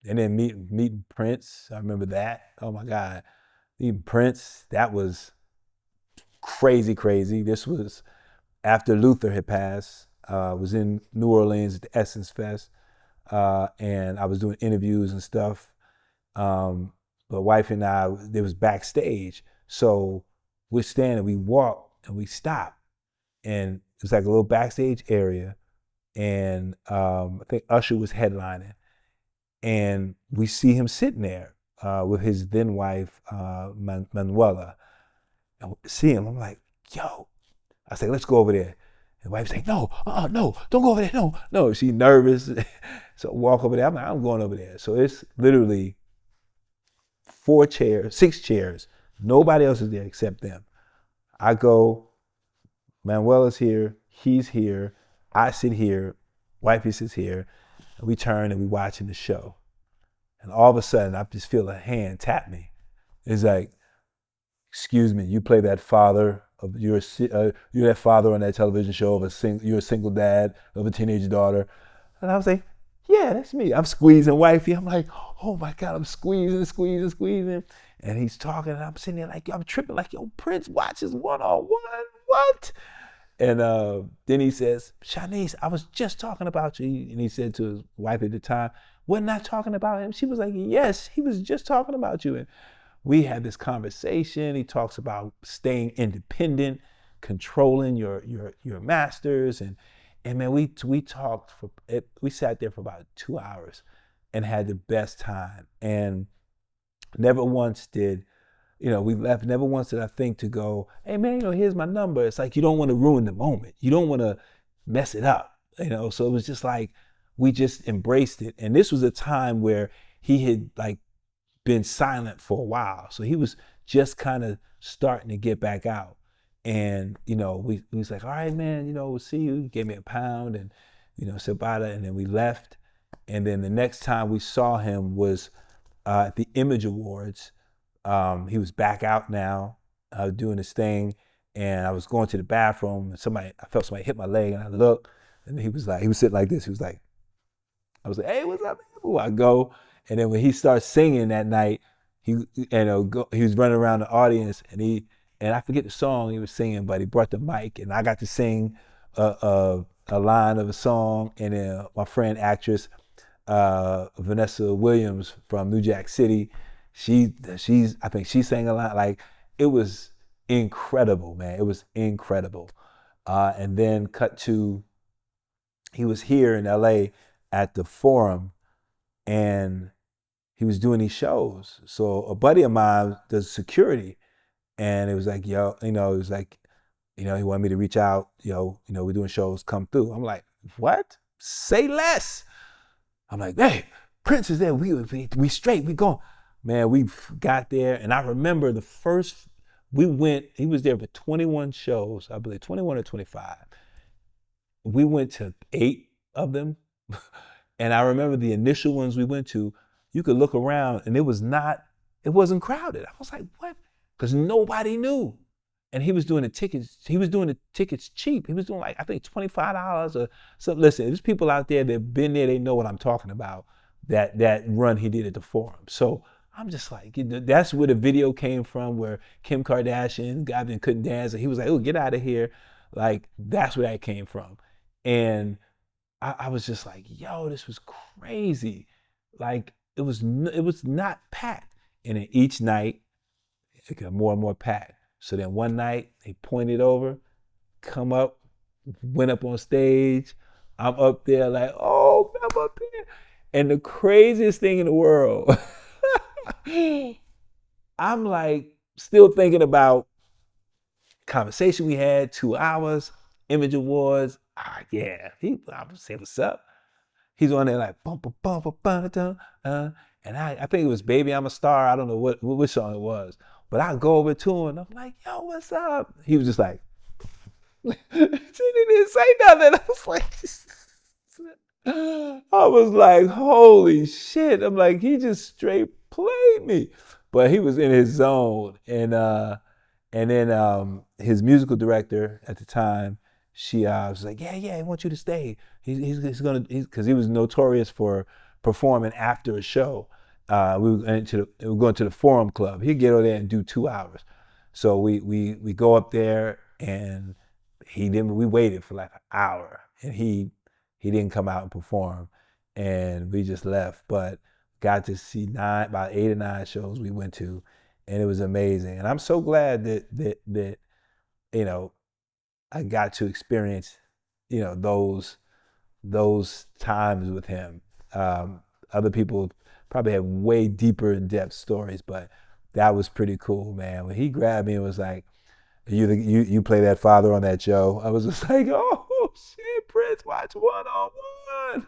And then meeting Prince, I remember that. Oh my God, meeting Prince, that was crazy, crazy. This was after Luther had passed. I was in New Orleans at the Essence Fest, and I was doing interviews and stuff. But wife and I, it was backstage, so we're standing, we walk and we stop, and it was like a little backstage area, and I think Usher was headlining, and we see him sitting there with his then wife Manuela, and we see him. I'm like, yo, I say, let's go over there. And wife's like, no, no, don't go over there, no, no. She's nervous, so walk over there. I'm like, I'm going over there. So it's literally 4 chairs, 6 chairs. Nobody else is there except them. I go, Manuela's here, he's here, I sit here, wifey sits here, and we turn and we watching the show. And all of a sudden, I just feel a hand tap me. It's like, excuse me, you play that father of you're that father on that television show of you're a single dad of a teenage daughter. And I was like, yeah, that's me. I'm squeezing wifey. I'm like, oh my God, I'm squeezing, squeezing, squeezing. And he's talking, and I'm sitting there like, I'm tripping, like, yo, Prince watches one-on-one. What? And then he says, Shanice, I was just talking about you. And he said to his wife at the time, wasn't I talking about him? She was like, yes, he was just talking about you. And we had this conversation. He talks about staying independent, controlling your masters, and man, we talked for it. We sat there for about 2 hours and had the best time. And never once did we left. Never once did I think to go, hey man, here's my number. It's like you don't want to ruin the moment. You don't want to mess it up. So it was just like we just embraced it. And this was a time where he had like been silent for a while. So he was just kind of starting to get back out. And, we was like, all right, man, we'll see you. He gave me a pound and, said bye. And then we left. And then the next time we saw him was at the Image Awards. He was back out now, doing his thing. And I was going to the bathroom and I felt somebody hit my leg and I looked and he was sitting like this. He was like, I was like, hey, what's up, man? I go. And then when he starts singing that night, he was running around the audience and I forget the song he was singing, but he brought the mic and I got to sing a line of a song. And then my friend actress Vanessa Williams from New Jack City, I think she sang a line. Like it was incredible, man. It was incredible. And then cut to he was here in LA at the Forum and he was doing these shows. So a buddy of mine does security, and it was like, yo, it was like, he wanted me to reach out, we're doing shows, come through. I'm like, what? Say less. I'm like, hey, Prince is there. We straight, we going. Man, we got there, and I remember he was there for 21 shows, I believe, 21 or 25. We went to 8 of them. And I remember the initial ones we went to, you could look around and it wasn't crowded. I was like, what? Because nobody knew. And he was doing the tickets cheap. He was doing like, I think $25 or something. Listen, there's people out there that have been there, they know what I'm talking about, that run he did at the Forum. So I'm just like, that's where the video came from where Kim Kardashian got and couldn't dance. And he was like, oh, get out of here. Like, that's where that came from. And I was just like, yo, this was crazy. Like it was not packed. And then each night it got more and more packed. So then one night they pointed over, come up, went up on stage. I'm up there like, oh, I'm up there. And the craziest thing in the world, I'm like still thinking about conversation we had, 2 hours, Image Awards. Yeah, I was saying what's up. He's on there like bum bum bum bum bum dum, and I think it was Baby I'm a Star. I don't know which song it was, but I go over to him. I'm like, yo, what's up? He was just like, he didn't say nothing. I was like, holy shit. I'm like, he just straight played me, but he was in his zone, and then his musical director at the time, she was like, yeah, I want you to stay. He's gonna, because he was notorious for performing after a show. We were going to the Forum Club. He'd get over there and do 2 hours. So we go up there, and we waited for like an hour, and he didn't come out and perform, and we just left. But got to see about 8 or 9 shows we went to, and it was amazing. And I'm so glad that you know, I got to experience, those times with him. Other people probably have way deeper in depth stories, but that was pretty cool, man. When he grabbed me and was like, you play that father on that show. I was just like, oh shit, Prince, watch 1-on-1.